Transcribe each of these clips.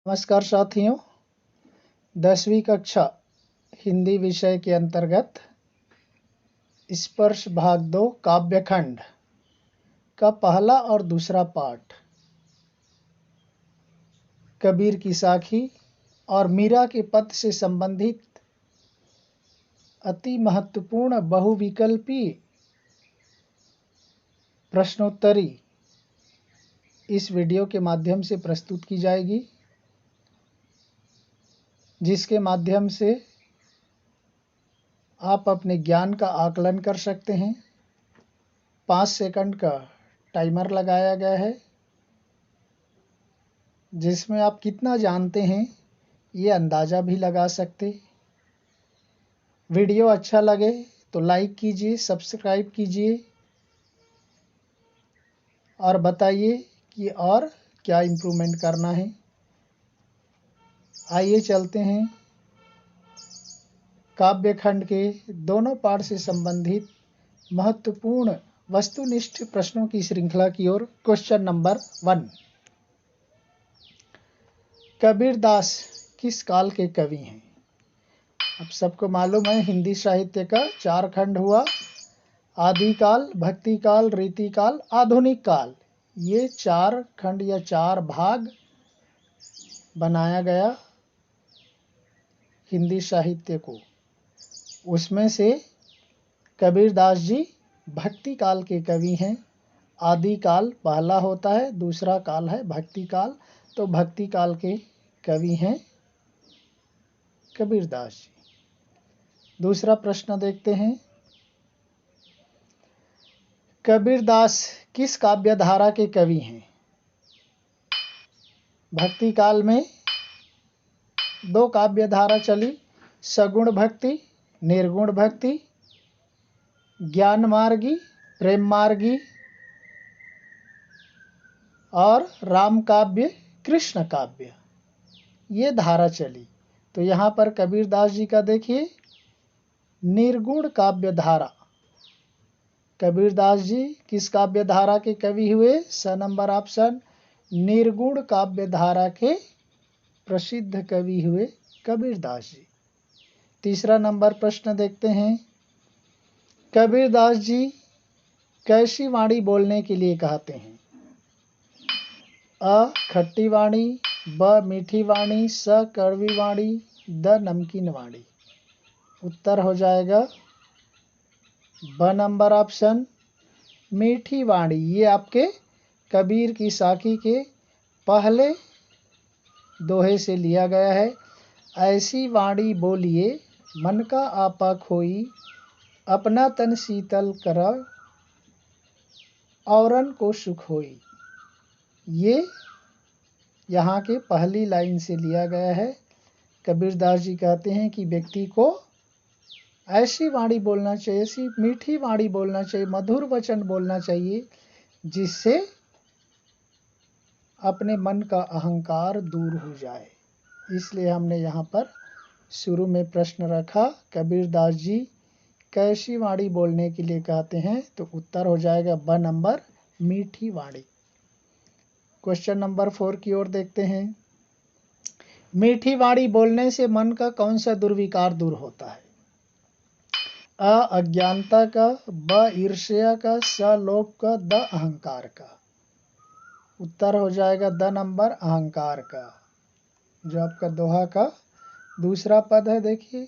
नमस्कार साथियों, 10वीं कक्षा हिंदी विषय के अंतर्गत स्पर्श भाग 2 काव्यखंड का पहला और दूसरा पाठ कबीर की साखी और मीरा के पद से संबंधित अति महत्वपूर्ण बहुविकल्पी प्रश्नोत्तरी इस वीडियो के माध्यम से प्रस्तुत की जाएगी, जिसके माध्यम से आप अपने ज्ञान का आकलन कर सकते हैं। 5 सेकंड का टाइमर लगाया गया है, जिसमें आप कितना जानते हैं ये अंदाज़ा भी लगा सकते। वीडियो अच्छा लगे तो लाइक कीजिए, सब्सक्राइब कीजिए और बताइए कि और क्या इम्प्रूवमेंट करना है। आइए चलते हैं काव्यखंड के दोनों पाठ से संबंधित महत्वपूर्ण वस्तुनिष्ठ प्रश्नों की श्रृंखला की ओर। क्वेश्चन नंबर 1, कबीरदास किस काल के कवि हैं? अब सबको मालूम है हिंदी साहित्य का 4 खंड हुआ, आदिकाल, भक्तिकाल, रीतिकाल, आधुनिक काल। ये 4 खंड या 4 भाग बनाया गया हिंदी साहित्य को। उसमें से कबीरदास जी भक्ति काल के कवि हैं। आदि काल पहला होता है, दूसरा काल है भक्ति काल, तो भक्ति काल के कवि हैं कबीरदास जी। दूसरा प्रश्न देखते हैं, कबीरदास किस काव्य धारा के कवि हैं? भक्ति काल में 2 काव्य धारा चली, सगुण भक्ति, निर्गुण भक्ति, ज्ञान मार्गी, प्रेम मार्गी और राम काव्य, कृष्ण काव्य, ये धारा चली। तो यहाँ पर कबीरदास जी का देखिए निर्गुण काव्य धारा। कबीरदास जी किस काव्य धारा के कवि हुए? स नंबर ऑप्शन, निर्गुण काव्य धारा के प्रसिद्ध कवि हुए कबीरदास जी। तीसरा नंबर प्रश्न देखते हैं, कबीरदास जी कैसी वाणी बोलने के लिए कहते हैं? अ खट्टी वाणी, ब मीठी वाणी, स कड़वी वाणी, द नमकीन वाणी। उत्तर हो जाएगा ब नंबर ऑप्शन, मीठी वाणी। ये आपके कबीर की साखी के पहले दोहे से लिया गया है। ऐसी वाणी बोलिए मन का आपा खोई, अपना तन शीतल कर औरन को सुख होई। ये यहाँ के पहली लाइन से लिया गया है। कबीरदास जी कहते हैं कि व्यक्ति को ऐसी वाणी बोलना चाहिए, ऐसी मीठी वाणी बोलना चाहिए, मधुर वचन बोलना चाहिए, जिससे अपने मन का अहंकार दूर हो जाए। इसलिए हमने यहाँ पर शुरू में प्रश्न रखा, कबीरदास जी कैसी वाणी बोलने के लिए कहते हैं? तो उत्तर हो जाएगा ब नंबर, मीठी वाणी। क्वेश्चन नंबर 4 की ओर देखते हैं, मीठी वाणी बोलने से मन का कौन सा दुर्विकार दूर होता है? अ अज्ञानता का, ब ईर्ष्या का, स लोभ का, द अहंकार का। उत्तर हो जाएगा द नंबर, अहंकार का। जो आपका दोहा का दूसरा पद है, देखिए,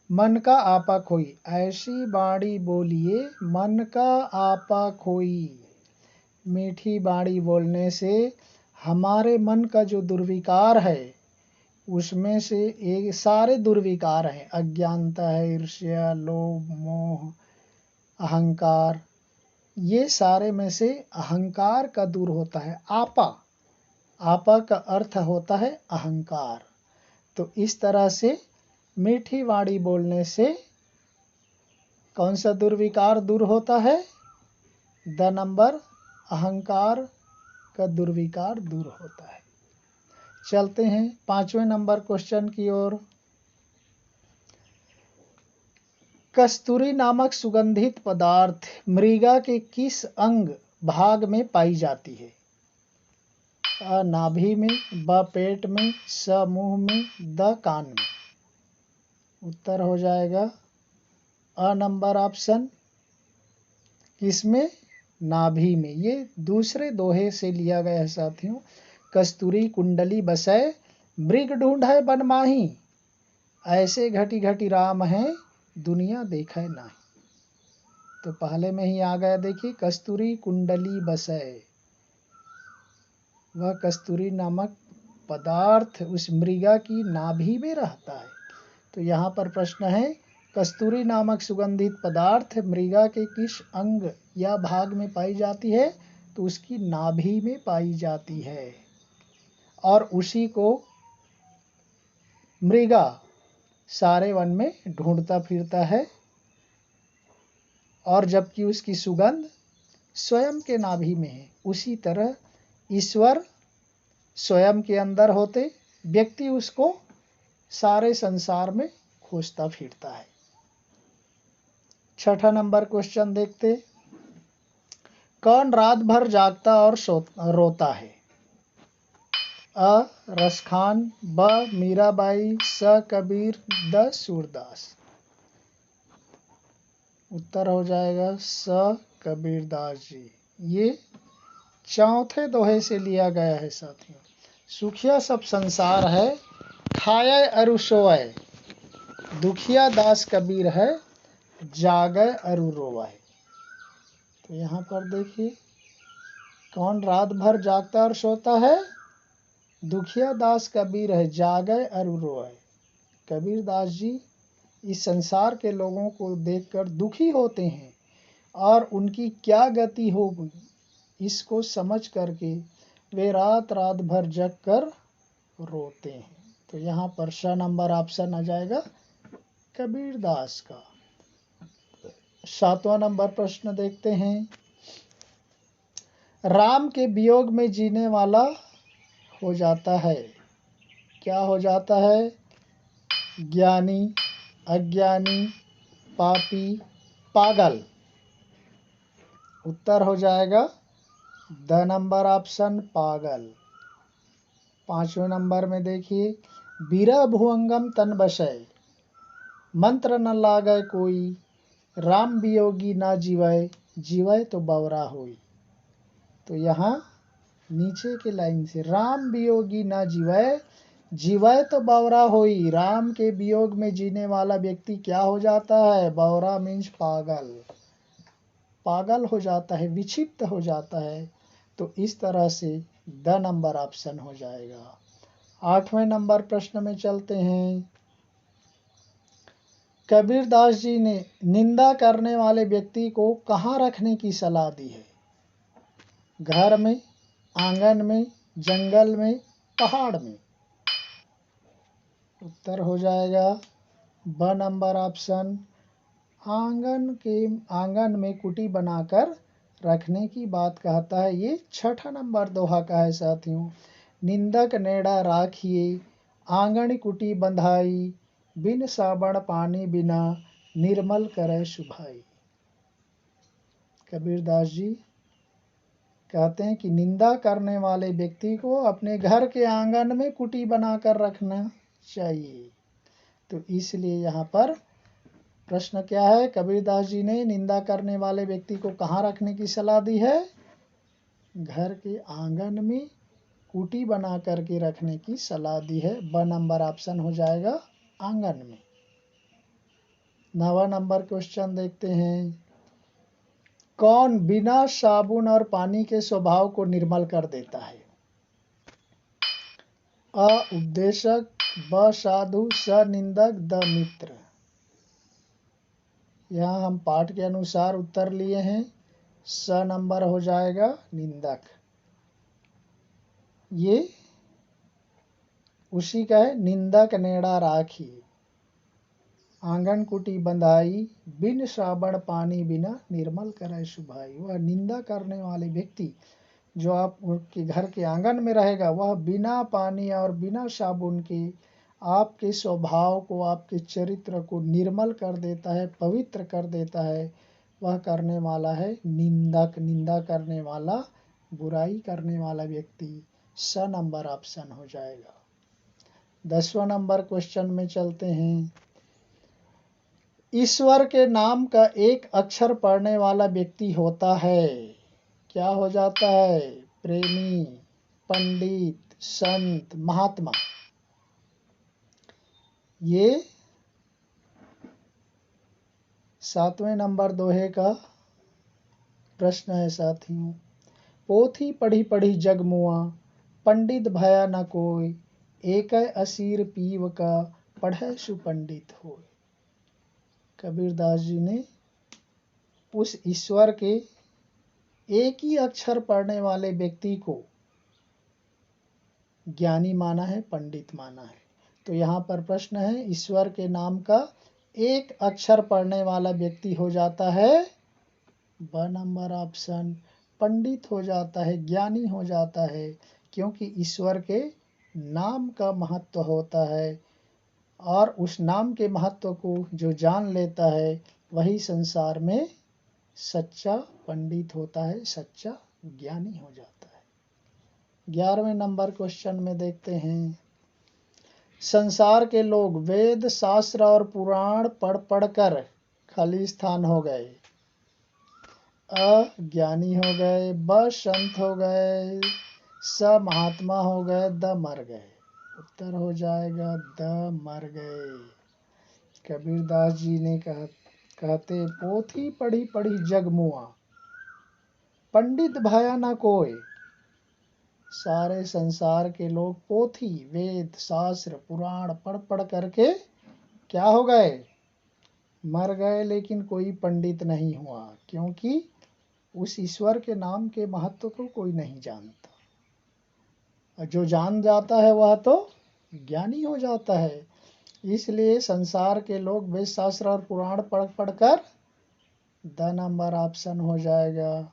मन का आपा खोई, ऐसी वाणी बोलिए मन का आपा खोई। मीठी वाणी बोलने से हमारे मन का जो दुर्विकार है, उसमें से एक सारे दुर्विकार हैं, अज्ञानता है, ईर्ष्या, लोभ, मोह, अहंकार, ये सारे में से अहंकार का दूर होता है। आपा, आपा का अर्थ होता है अहंकार। तो इस तरह से मीठी वाणी बोलने से कौन सा दुर्विकार दूर होता है? द नंबर, अहंकार का दुर्विकार दूर होता है। चलते हैं 5वें नंबर क्वेश्चन की ओर। कस्तूरी नामक सुगंधित पदार्थ मृगा के किस अंग भाग में पाई जाती है? अ नाभि में, ब पेट में, स मुंह में, द कान में। उत्तर हो जाएगा अ नंबर ऑप्शन। किसमें? नाभि में। ये दूसरे दोहे से लिया गया है साथियों। कस्तूरी कुंडली बसै, मृग ढूंढै बन माही, ऐसे घटी घटी राम है, दुनिया देखै नाही। तो पहले में ही आ गया, देखिए, कस्तूरी कुंडली बसै। वह कस्तूरी नामक पदार्थ उस मृगा की नाभि में रहता है। तो यहाँ पर प्रश्न है, कस्तूरी नामक सुगंधित पदार्थ मृगा के किस अंग या भाग में पाई जाती है? तो उसकी नाभि में पाई जाती है। और उसी को मृगा सारे वन में ढूंढता फिरता है, और जबकि उसकी सुगंध स्वयं के नाभि में है। उसी तरह ईश्वर स्वयं के अंदर होते, व्यक्ति उसको सारे संसार में खोजता फिरता है। छठा नंबर क्वेश्चन देखते, कौन रात भर जागता और रोता है? अ रसखान, ब मीराबाई, स कबीर, द सूरदास। उत्तर हो जाएगा स कबीरदास जी। ये चौथे दोहे से लिया गया है साथियों। सुखिया सब संसार है, खाए अरु सोए, दुखिया दास कबीर है, जागे अरु रोए। तो यहाँ पर देखिए, कौन रात भर जागता और सोता है? दुखिया दास कबीर है, जागे अरु रोए। कबीर दास जी इस संसार के लोगों को देखकर दुखी होते हैं, और उनकी क्या गति होगी इसको समझ करके वे रात रात भर जग कर रोते हैं। तो यहाँ पर स नंबर ऑप्शन आ जाएगा कबीर दास का। सातवां नंबर प्रश्न देखते हैं, राम के वियोग में जीने वाला हो जाता है। क्या हो जाता है? ज्ञानी, अज्ञानी, पापी, पागल। उत्तर हो जाएगा द नंबर ऑप्शन, पागल। पांचवें नंबर में देखिए, बीरा भुअंगम तन बसै, मंत्र न लागै कोई, राम वियोगी ना जीवै, जीवै तो बवरा होई। तो यहाँ नीचे के लाइन से, राम वियोगी ना जीवै, जीवै तो बवरा होई। राम के वियोग में जीने वाला व्यक्ति क्या हो जाता है? बवरा मीन्स पागल, पागल हो जाता है, विक्षिप्त हो जाता है। तो इस तरह से द नंबर ऑप्शन हो जाएगा। आठवें नंबर प्रश्न में चलते हैं, कबीर दास जी ने निंदा करने वाले व्यक्ति को कहाँ रखने की सलाह दी है? घर में, आंगन में, जंगल में, पहाड़ में। उत्तर हो जाएगा ब नंबर ऑप्शन, आंगन में कुटी बनाकर रखने की बात कहता है। ये छठा नंबर दोहा का है साथियों। निंदक नेड़ा राखिए, आंगन कुटी बंधाई, बिन साबण पानी बिना, निर्मल करे सुभाई। कबीर दास जी कहते हैं कि निंदा करने वाले व्यक्ति को अपने घर के आंगन में कुटी बनाकर रखना चाहिए। तो इसलिए यहाँ पर प्रश्न क्या है? कबीर दास जी ने निंदा करने वाले व्यक्ति को कहाँ रखने की सलाह दी है? घर के आंगन में कुटी बना करके रखने की सलाह दी है। ब नंबर ऑप्शन हो जाएगा आंगन में। 9वां नंबर क्वेश्चन देखते हैं, कौन बिना साबुन और पानी के स्वभाव को निर्मल कर देता है? अ उपदेशक, ब साधु, स निंदक, द मित्र। यहाँ हम पाठ के अनुसार उत्तर लिए हैं। स नंबर हो जाएगा निंदक। ये उसी का है, निंदक नेड़ा राखी, आंगन कुटी बंधाई, बिन साबण पानी बिना, निर्मल करे सुभाई। वह निंदा करने वाले व्यक्ति जो आपके घर के आंगन में रहेगा, वह बिना पानी और बिना साबुन के आपके स्वभाव को, आपके चरित्र को निर्मल कर देता है, पवित्र कर देता है। वह करने वाला है निंदक, निंदा करने वाला, बुराई करने वाला व्यक्ति स नंबर ऑप्शन हो जाएगा। 10वां नंबर क्वेश्चन में चलते हैं। ईश्वर के नाम का एक अक्षर पढ़ने वाला व्यक्ति होता है, क्या हो जाता है? प्रेमी, पंडित, संत, महात्मा। ये 7वें नंबर दोहे का प्रश्न है साथियों। पोथी पढ़ी पढ़ी जग मुआ, पंडित भया न कोई, एक असीर पीव का, पढ़े सुपंडित होय। कबीरदास जी ने उस ईश्वर के एक ही अक्षर पढ़ने वाले व्यक्ति को ज्ञानी माना है, पंडित माना है। तो यहाँ पर प्रश्न है, ईश्वर के नाम का एक अक्षर पढ़ने वाला व्यक्ति हो जाता है, ब नंबर ऑप्शन, पंडित हो जाता है, ज्ञानी हो जाता है, क्योंकि ईश्वर के नाम का महत्व होता है और उस नाम के महत्व को जो जान लेता है वही संसार में सच्चा पंडित होता है, सच्चा ज्ञानी हो जाता है। 11वें नंबर क्वेश्चन में देखते हैं। संसार के लोग वेद, शास्त्र और पुराण पढ़ पढ़ कर खाली स्थान हो गए, अ ज्ञानी हो गए, ब संत हो गए, स महात्मा हो गए, द मर गए। उत्तर हो जाएगा द मर गए। कबीरदास जी ने कहते पोथी पढ़ी पढ़ी जग मुआ, पंडित भया न कोय। सारे संसार के लोग पोथी, वेद, शास्त्र, पुराण पढ़ पढ़ करके क्या हो गए? मर गए, लेकिन कोई पंडित नहीं हुआ, क्योंकि उस ईश्वर के नाम के महत्व को कोई नहीं जानता। और जो जान जाता है वह तो ज्ञानी हो जाता है। इसलिए संसार के लोग वेद, शास्त्र और पुराण पढ़ पढ़ कर, द नंबर ऑप्शन हो जाएगा,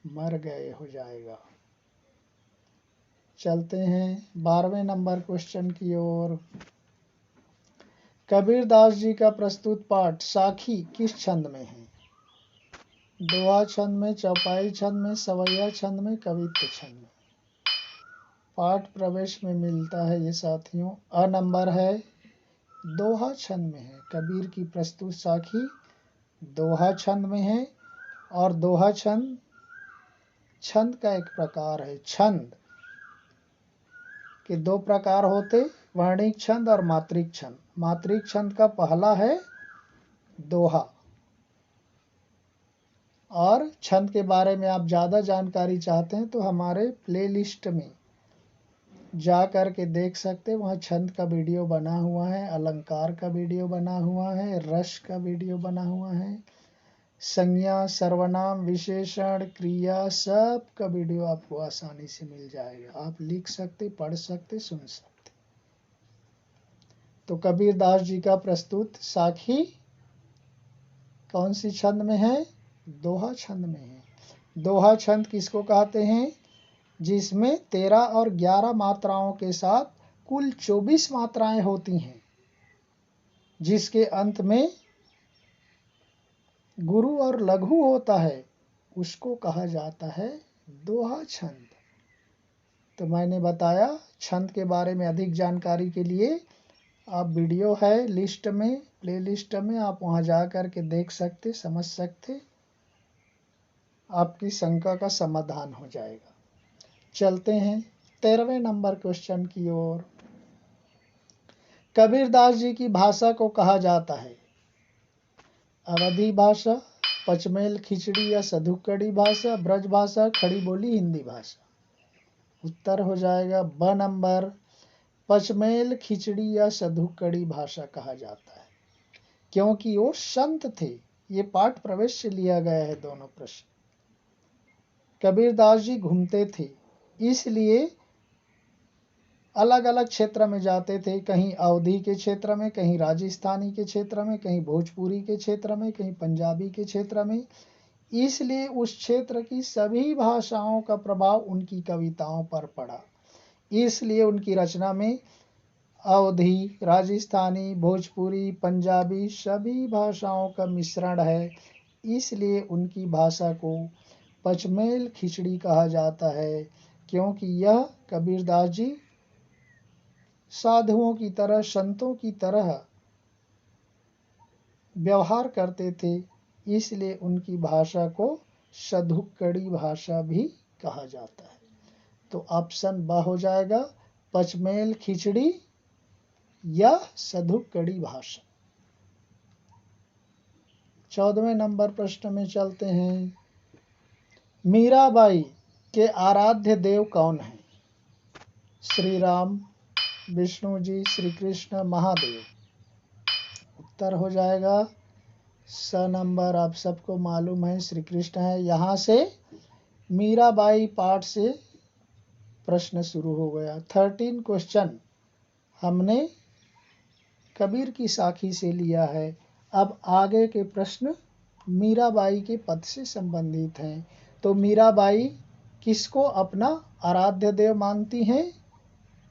मर गए हो जाएगा। चलते हैं 12वें नंबर क्वेश्चन की ओर। कबीरदास जी का प्रस्तुत पाठ साखी किस छंद में है? दोहा छंद में, चौपाई छंद में, सवैया छंद में, कवित्व छंद में। पाठ प्रवेश में मिलता है ये साथियों। अ नंबर है, दोहा छंद में है। कबीर की प्रस्तुत साखी दोहा छंद में है और दोहा छंद छंद का एक प्रकार है। छंद के दो प्रकार होते, वर्णिक छंद और मात्रिक छंद। मात्रिक छंद का पहला है दोहा। और छंद के बारे में आप ज़्यादा जानकारी चाहते हैं तो हमारे प्लेलिस्ट में जा कर के देख सकते हैं, वहाँ छंद का वीडियो बना हुआ है, अलंकार का वीडियो बना हुआ है, रस का वीडियो बना हुआ है, संज्ञा, सर्वनाम, विशेषण, क्रिया, सब का वीडियो आपको आसानी से मिल जाएगा। आप लिख सकते, पढ़ सकते, सुन सकते। तो कबीरदास जी का प्रस्तुत साखी कौन सी छंद में है? दोहा छंद में है। दोहा छंद किसको कहते हैं? जिसमें 13 और 11 मात्राओं के साथ कुल 24 मात्राएं होती हैं, जिसके अंत में गुरु और लघु होता है, उसको कहा जाता है दोहा छंद। तो मैंने बताया, छंद के बारे में अधिक जानकारी के लिए आप वीडियो है लिस्ट में, प्ले लिस्ट में, आप वहां जा कर के देख सकते, समझ सकते, आपकी शंका का समाधान हो जाएगा। चलते हैं 13वें नंबर क्वेश्चन की ओर। कबीरदास जी की भाषा को कहा जाता है अवधी भाषा, पचमेल खिचड़ी या सधुकड़ी भाषा, ब्रज भाषा, खड़ी बोली हिंदी भाषा। उत्तर हो जाएगा ब नंबर, पचमेल खिचड़ी या सधुकड़ी भाषा कहा जाता है, क्योंकि वो संत थे। ये पाठ प्रवेश से लिया गया है दोनों प्रश्न। कबीरदास जी घूमते थे, इसलिए अलग अलग क्षेत्र में जाते थे। कहीं अवधी के क्षेत्र में, कहीं राजस्थानी के क्षेत्र में, कहीं भोजपुरी के क्षेत्र में, कहीं पंजाबी के क्षेत्र में। इसलिए उस क्षेत्र की सभी भाषाओं का प्रभाव उनकी कविताओं पर पड़ा। इसलिए उनकी रचना में अवधी, राजस्थानी, भोजपुरी, पंजाबी सभी भाषाओं का मिश्रण है। इसलिए उनकी भाषा को पचमेल खिचड़ी कहा जाता है। क्योंकि यह कबीरदास जी साधुओं की तरह, संतों की तरह व्यवहार करते थे, इसलिए उनकी भाषा को सधुक्कड़ी भाषा भी कहा जाता है। तो ऑप्शन ब हो जाएगा, पचमेल खिचड़ी या सधुक्कड़ी भाषा। 14वें नंबर प्रश्न में चलते हैं। मीराबाई के आराध्य देव कौन हैं? श्री राम, विष्णु जी, श्री कृष्ण, महादेव। उत्तर हो जाएगा स नंबर, आप सबको मालूम है श्री कृष्ण है। यहाँ से मीराबाई पाठ से प्रश्न शुरू हो गया। 13 क्वेश्चन हमने कबीर की साखी से लिया है। अब आगे के प्रश्न मीराबाई के पद से संबंधित हैं। तो मीराबाई किसको अपना आराध्य देव मानती हैं?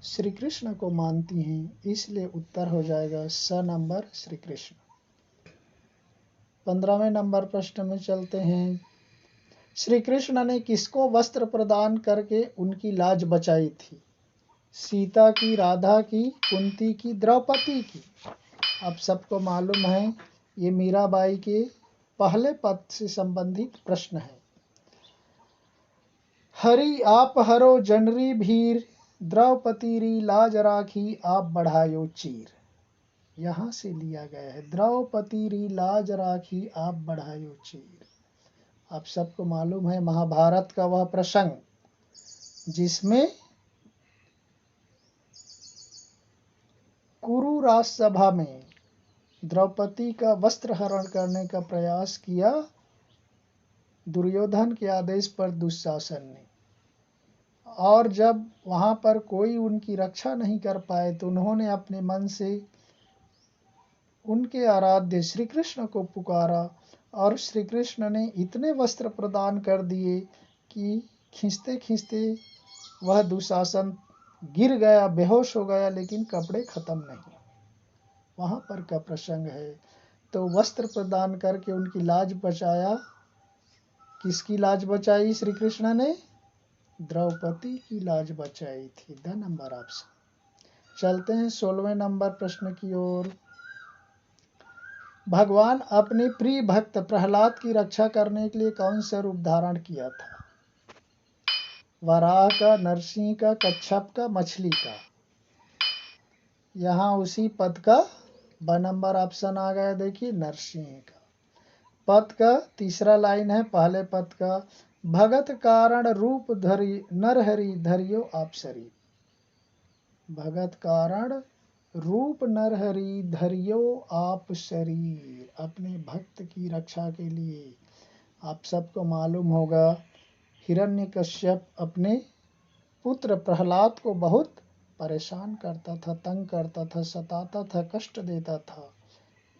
श्री कृष्ण को मानती हैं, इसलिए उत्तर हो जाएगा स नंबर, श्री कृष्ण। 15वें नंबर प्रश्न में चलते हैं। श्री कृष्ण ने किसको वस्त्र प्रदान करके उनकी लाज बचाई थी? सीता की, राधा की, कुंती की, द्रौपदी की। आप सबको मालूम है ये मीराबाई के पहले पद से संबंधित प्रश्न है। हरि आप हरो जनरी भीर, द्रौपदी री लाज राखी आप बढ़ायो चीर। यहाँ से लिया गया है, द्रौपदी री लाज राखी आप बढ़ायो चीर। आप सबको मालूम है महाभारत का वह प्रसंग जिसमें कुरु राजसभा में द्रौपदी का वस्त्र हरण करने का प्रयास किया दुर्योधन के आदेश पर दुशासन ने, और जब वहां पर कोई उनकी रक्षा नहीं कर पाए तो उन्होंने अपने मन से उनके आराध्य श्री कृष्ण को पुकारा, और श्री कृष्ण ने इतने वस्त्र प्रदान कर दिए कि खींचते खींचते वह दुशासन गिर गया, बेहोश हो गया, लेकिन कपड़े खत्म नहीं। वहां पर का प्रसंग है। तो वस्त्र प्रदान करके उनकी लाज बचाया। किसकी लाज बचाई श्री कृष्ण ने? द्रौपदी की लाज बचाई थी। The number option. चलते हैं 16वें नंबर प्रश्न की ओर। भगवान अपने प्रिय भक्त प्रहलाद की रक्षा करने के लिए कौन सा रूप धारण किया था? वराह का, नरसिंह का, कच्छप का, मछली का। यहाँ उसी पद का ब नंबर ऑप्शन आ गया। देखिए, नरसिंह का। पद का तीसरा लाइन है पहले पद का, भगत कारण रूप धरि नरहरि धरियो आप शरीर। भगत कारण रूप नरहरि धरियो आप शरीर। अपने भक्त की रक्षा के लिए आप सबको मालूम होगा हिरण्यकश्यप अपने पुत्र प्रहलाद को बहुत परेशान करता था, तंग करता था, सताता था, कष्ट देता था।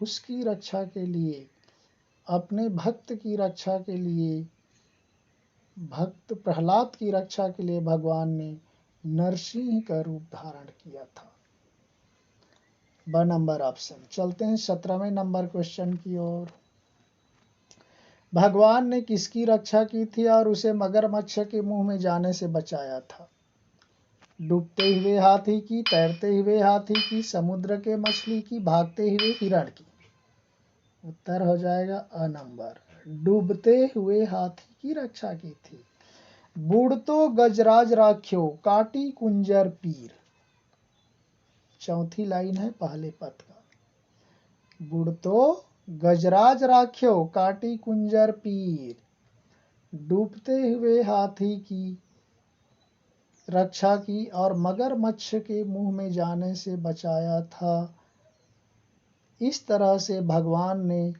उसकी रक्षा के लिए, अपने भक्त की रक्षा के लिए, भक्त प्रहलाद की रक्षा के लिए भगवान ने नरसिंह का रूप धारण किया था। ब नंबर ऑप्शन। चलते हैं 17वें नंबर क्वेश्चन की ओर। भगवान ने किसकी रक्षा की थी और उसे मगरमच्छ के मुंह में जाने से बचाया था? डूबते हुए हाथी की, तैरते हुए हाथी की, समुद्र के मछली की, भागते हुए हिरण की। उत्तर हो जाएगा अ नंबर, डूबते हुए हाथी की रक्षा की थी। बूढ़तो गजराज राख्यो काटी कुंजर पीर। चौथी लाइन है पहले पद का। बूढ़तो गजराज राख्यो काटी कुंजर पीर। डूबते हुए हाथी की रक्षा की और मगरमच्छ के मुंह में जाने से बचाया था। इस तरह से भगवान ने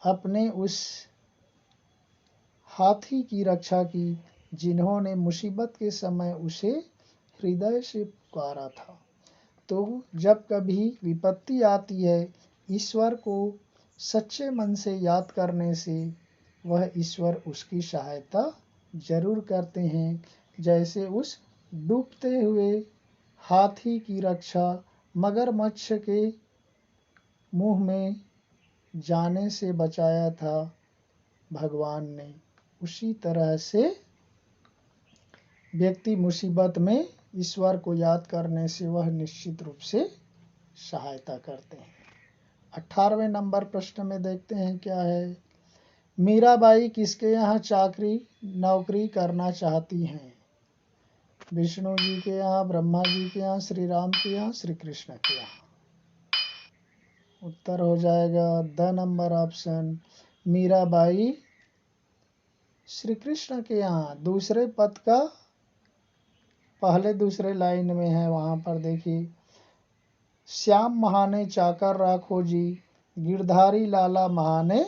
अपने उस हाथी की रक्षा की जिन्होंने मुसीबत के समय उसे हृदय से पुकारा था। तो जब कभी विपत्ति आती है, ईश्वर को सच्चे मन से याद करने से वह ईश्वर उसकी सहायता जरूर करते हैं। जैसे उस डूबते हुए हाथी की रक्षा मगरमच्छ के मुंह में जाने से बचाया था भगवान ने, उसी तरह से व्यक्ति मुसीबत में ईश्वर को याद करने से वह निश्चित रूप से सहायता करते हैं। 18वें नंबर प्रश्न में देखते हैं क्या है। मीराबाई किसके यहाँ नौकरी करना चाहती हैं? विष्णु जी के यहाँ, ब्रह्मा जी के यहाँ, श्री राम के यहाँ, श्री कृष्ण के यहाँ। उत्तर हो जाएगा the number option, Mirabai Shri Krishna के यहाँ। दूसरे पद का पहले दूसरे लाइन में है, वहां पर देखिए, श्याम महाने चाकर राखो जी, गिरधारी लाला महाने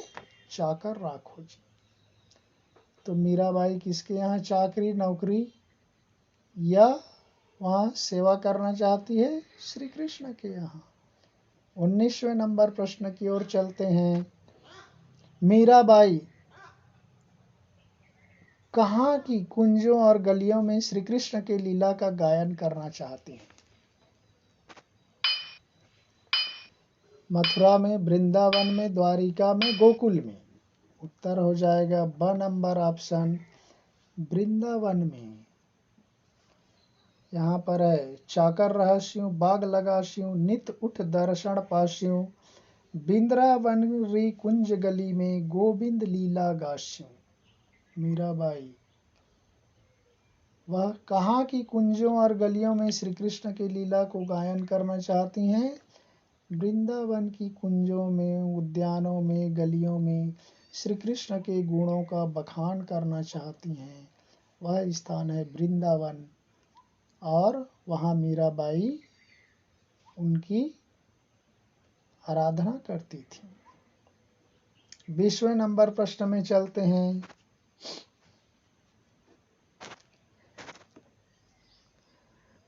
चाकर राखो जी। तो मीराबाई किसके यहाँ नौकरी या वहाँ सेवा करना चाहती है? श्री कृष्ण के यहाँ। 19वें नंबर प्रश्न की ओर चलते हैं। मीराबाई कहाँ की कुंजों और गलियों में श्री कृष्ण के लीला का गायन करना चाहती हैं? मथुरा में, वृंदावन में, द्वारिका में, गोकुल में। उत्तर हो जाएगा ब नंबर ऑप्शन, वृंदावन में। यहाँ पर है, चाकर रहस्यों बाग लगास्यों, नित उठ दर्शन पास्यों, वृंदावन री कुंज गली में गोविंद लीला गास्यों। मीराबाई वह कहाँ की कुंजों और गलियों में श्री कृष्ण की लीला को गायन करना चाहती हैं? वृंदावन की कुंजों में, उद्यानों में, गलियों में श्री कृष्ण के गुणों का बखान करना चाहती हैं। वह स्थान है वृंदावन, और वहाँ मीराबाई उनकी आराधना करती थी। 20वें नंबर प्रश्न में चलते हैं।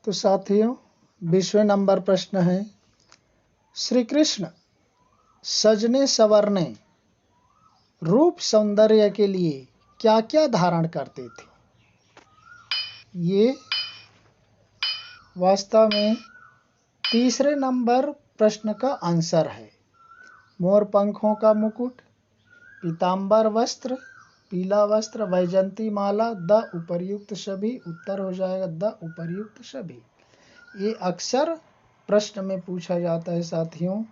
तो साथियों, 20वें नंबर प्रश्न है, श्री कृष्ण सजने संवरने रूप सौंदर्य के लिए क्या क्या धारण करते थे? ये वास्तव में तीसरे नंबर प्रश्न का आंसर है। मोर पंखों का मुकुट, पीतांबर वस्त्र, पीला वस्त्र, वैजंती माला, द उपर्युक्त सभी। उत्तर हो जाएगा द उपर्युक्त सभी। ये अक्सर प्रश्न में पूछा जाता है साथियों।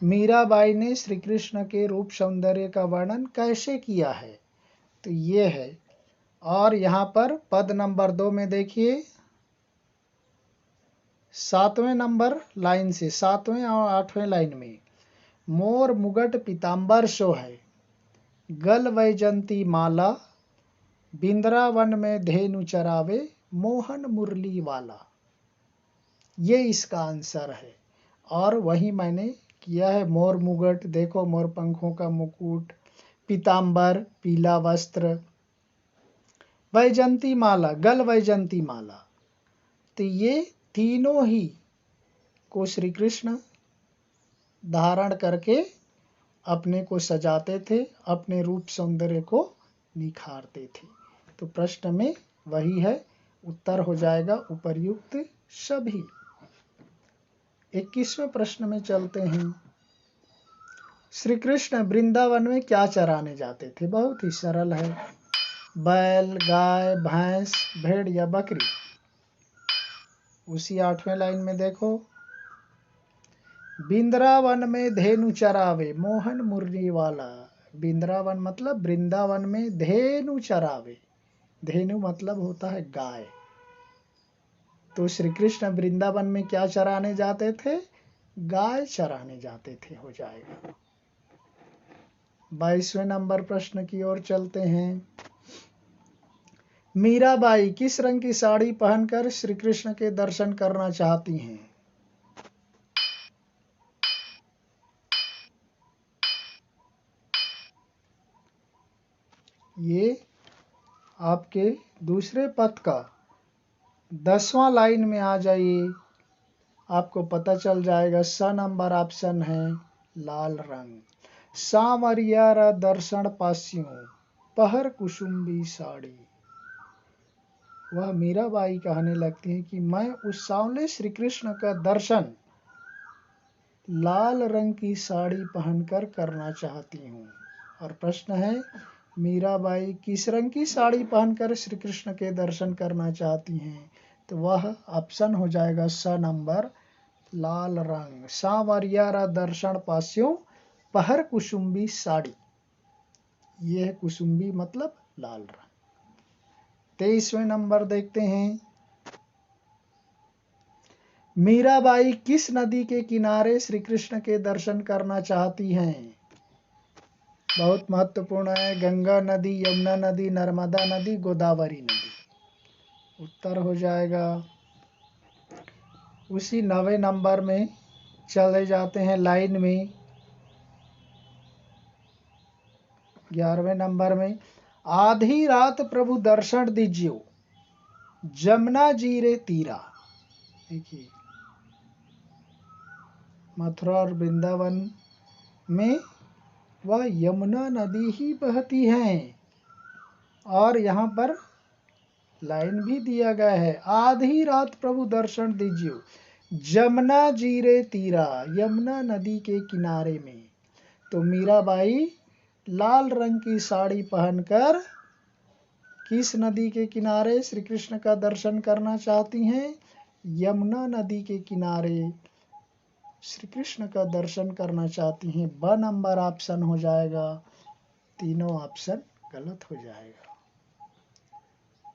मीराबाई ने श्री कृष्ण के रूप सौंदर्य का वर्णन कैसे किया है? तो ये है, और यहाँ पर पद नंबर 2 में देखिए, 7वें नंबर लाइन से, 7वें और 8वें लाइन में, मोर मुगट पीतांबर शो है, गल वैजंती माला, बिंद्रावन में धेनु चरावे, मोहन मुरली वाला। ये इसका आंसर है। और वही मैंने किया है, मोर मुगट, देखो मोर पंखों का मुकुट, पीतांबर पीला वस्त्र, वैजंती माला गल वैजंती माला। तो ये तीनों ही को श्री कृष्ण धारण करके अपने को सजाते थे, अपने रूप सौंदर्य को निखारते थे। तो प्रश्न में वही है, उत्तर हो जाएगा उपर्युक्त सभी। 21वें प्रश्न में चलते हैं। श्री कृष्ण वृंदावन में क्या चराने जाते थे? बहुत ही सरल है, बैल, गाय, भैंस, भेड़ या बकरी। उसी 8वें लाइन में देखो, बिंद्रावन में धेनु चरावे, मोहन मुरली वाला। बिंद्रावन मतलब वृंदावन में धेनु चरावे। धेनु मतलब होता है गाय। तो श्री कृष्ण वृंदावन में क्या चराने जाते थे? गाय चराने जाते थे। हो जाएगा। 22वें नंबर प्रश्न की ओर चलते हैं। मीराबाई किस रंग की साड़ी पहनकर श्री कृष्ण के दर्शन करना चाहती हैं? ये आपके दूसरे पद का 10वां लाइन में आ जाइए, आपको पता चल जाएगा। स नंबर ऑप्शन है लाल रंग। सांवरिया रा दर्शन पास्यों, पहर कुसुम्बी साड़ी। वह मीराबाई कहने लगती है कि मैं उस सांवले श्री कृष्ण का दर्शन लाल रंग की साड़ी पहनकर करना चाहती हूँ। और प्रश्न है, मीराबाई किस रंग की साड़ी पहनकर श्री कृष्ण के दर्शन करना चाहती हैं? तो वह ऑप्शन हो जाएगा स नंबर, लाल रंग। सांवरिया दर्शन पास्यों पहर कुसुम्बी साड़ी। यह है कुसुम्बी मतलब लाल रंग। 23वें नंबर देखते हैं। मीराबाई किस नदी के किनारे श्री कृष्ण के दर्शन करना चाहती हैं? बहुत महत्वपूर्ण है। गंगा नदी, यमुना नदी, नर्मदा नदी, गोदावरी नदी। उत्तर हो जाएगा। उसी 9वें नंबर में चले जाते हैं लाइन में। 11वें नंबर में, आधी रात प्रभु दर्शन दीजियो जमुना जी रे तीरा। देखिए, मथुरा और वृंदावन में वह यमुना नदी ही बहती है। और यहाँ पर लाइन भी दिया गया है, आधी रात प्रभु दर्शन दीजिए जमुना जी रे तीरा, यमुना नदी के किनारे में। तो मीराबाई लाल रंग की साड़ी पहनकर किस नदी के किनारे श्री कृष्ण का दर्शन करना चाहती हैं? यमुना नदी के किनारे श्री कृष्ण का दर्शन करना चाहती हैं। ब नंबर ऑप्शन हो जाएगा। तीनों ऑप्शन गलत हो जाएगा।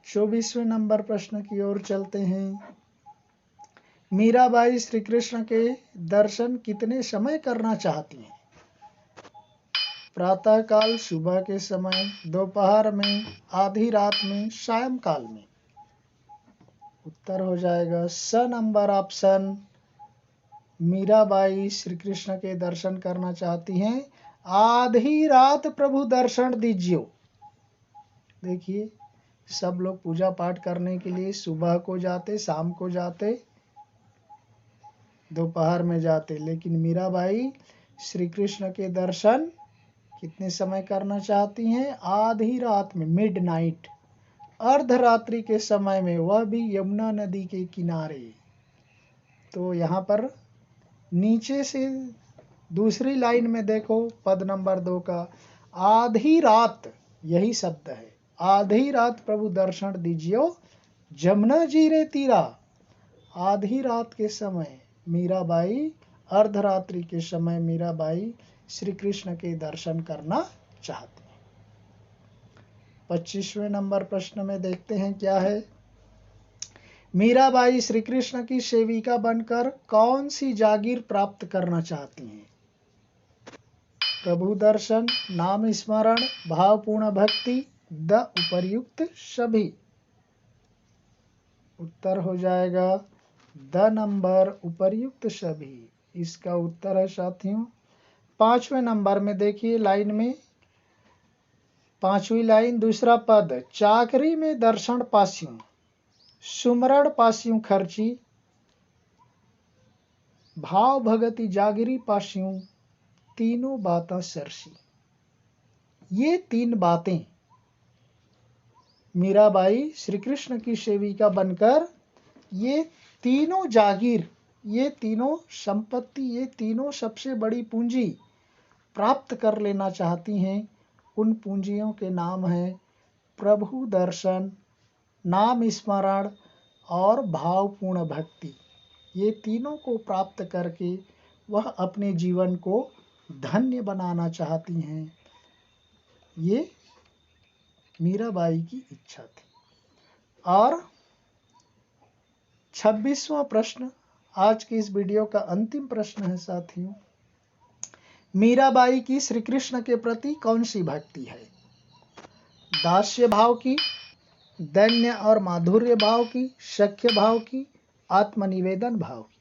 24वें नंबर प्रश्न की ओर चलते हैं। मीराबाई श्री कृष्ण के दर्शन कितने समय करना चाहती हैं? प्रातः काल, सुबह के समय, दोपहर में, आधी रात में, सायंकाल में। उत्तर हो जाएगा स नंबर ऑप्शन। मीराबाई श्री कृष्ण के दर्शन करना चाहती हैं आधी रात प्रभु दर्शन दीजियो। देखिए, सब लोग पूजा पाठ करने के लिए सुबह को जाते, शाम को जाते, दोपहर में जाते, लेकिन मीराबाई श्री कृष्ण के दर्शन कितने समय करना चाहती हैं? आधी रात में, मिडनाइट, अर्धरात्रि के समय में, वह भी यमुना नदी के किनारे। तो यहाँ पर नीचे से दूसरी लाइन में देखो, पद नंबर 2 का आधी रात, यही शब्द है, आधी रात प्रभु दर्शन दीजियो जमुना जी रे तीरा। आधी रात के समय मीराबाई, अर्धरात्रि के समय मीराबाई श्री कृष्ण के दर्शन करना चाहती हैं। 25वें नंबर प्रश्न में देखते हैं क्या है। मीराबाई श्री कृष्ण की सेविका बनकर कौन सी जागीर प्राप्त करना चाहती हैं? प्रभु दर्शन, नाम स्मरण, भावपूर्ण भक्ति, द उपर्युक्त सभी। उत्तर हो जाएगा द नंबर, उपर्युक्त सभी। इसका उत्तर है साथियों। 5वें नंबर में देखिए लाइन में, 5वीं लाइन, दूसरा पद, चाकरी में दर्शन पास्यूं, सुमरण पास्यूं खर्ची, भाव भगति जागरी पास्यूं, तीनों बातें सरसी। ये 3 बातें मीराबाई श्री कृष्ण की सेविका बनकर ये तीनों जागीर, ये तीनों संपत्ति, ये तीनों सबसे बड़ी पूंजी प्राप्त कर लेना चाहती हैं। उन पूंजियों के नाम हैं प्रभु दर्शन, नाम स्मरण और भावपूर्ण भक्ति। ये तीनों को प्राप्त करके वह अपने जीवन को धन्य बनाना चाहती हैं। ये मीराबाई की इच्छा थी। और 26वां प्रश्न, आज की इस वीडियो का अंतिम प्रश्न है साथियों। मीराबाई की श्री कृष्ण के प्रति कौन सी भक्ति है? दास्य भाव की, दैन्य और माधुर्य भाव की, सख्य भाव की, आत्मनिवेदन भाव की।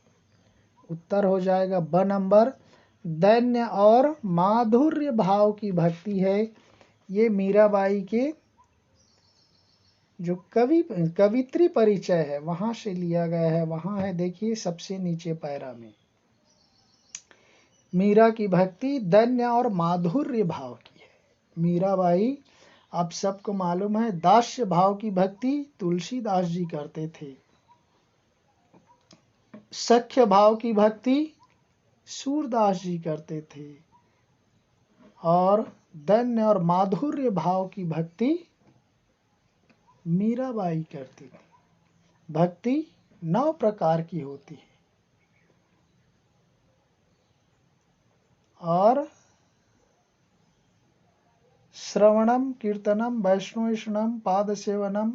उत्तर हो जाएगा ब नंबर, दैन्य और माधुर्य भाव की भक्ति है। ये मीराबाई के जो कवित्री परिचय है वहां से लिया गया है। वहां है, देखिए सबसे नीचे पैरा में, मीरा की भक्ति दैन्य और माधुर्य भाव की है। मीराबाई, आप सबको मालूम है, दास्य भाव की भक्ति तुलसीदास जी करते थे। सख्य भाव की भक्ति सूरदास जी करते थे। और धन्य और माधुर्य भाव की भक्ति मीराबाई करती थी। भक्ति 9 प्रकार की होती है और श्रवणम, कीर्तनम, वैष्णवेषणम, पाद सेवनम,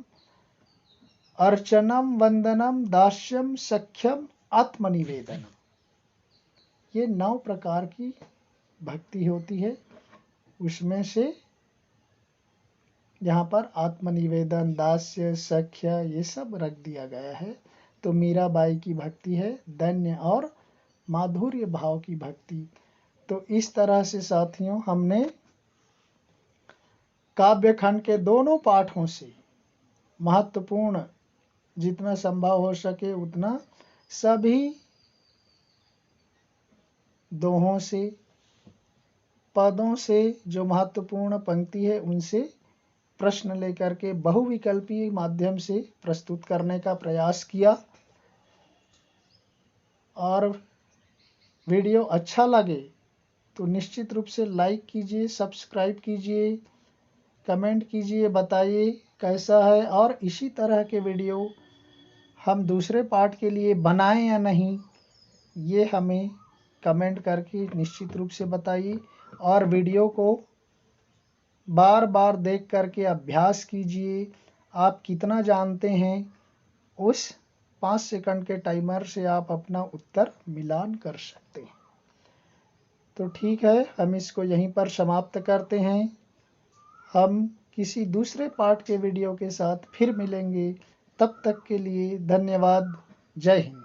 अर्चनम, वंदनम, दास्यम, सख्यम, आत्मनिवेदनम, ये 9 प्रकार की भक्ति होती है। उसमें से यहाँ पर आत्मनिवेदन, दास्य, सख्य ये सब रख दिया गया है। तो मीराबाई की भक्ति है धन्य और माधुर्य भाव की भक्ति। तो इस तरह से साथियों हमने काव्य खंड के दोनों पाठों से महत्वपूर्ण, जितना संभव हो सके उतना, सभी दोहों से, पदों से, जो महत्वपूर्ण पंक्ति है उनसे प्रश्न लेकर के बहुविकल्पी माध्यम से प्रस्तुत करने का प्रयास किया। और वीडियो अच्छा लगे तो निश्चित रूप से लाइक कीजिए, सब्सक्राइब कीजिए, कमेंट कीजिए, बताइए कैसा है, और इसी तरह के वीडियो हम दूसरे पार्ट के लिए बनाएं या नहीं, ये हमें कमेंट करके निश्चित रूप से बताइए। और वीडियो को बार बार देख करके अभ्यास कीजिए। आप कितना जानते हैं उस 5 सेकंड के टाइमर से आप अपना उत्तर मिलान कर सकते हैं। तो ठीक है, हम इसको यहीं पर समाप्त करते हैं। हम किसी दूसरे पार्ट के वीडियो के साथ फिर मिलेंगे। तब तक के लिए धन्यवाद। जय हिंद।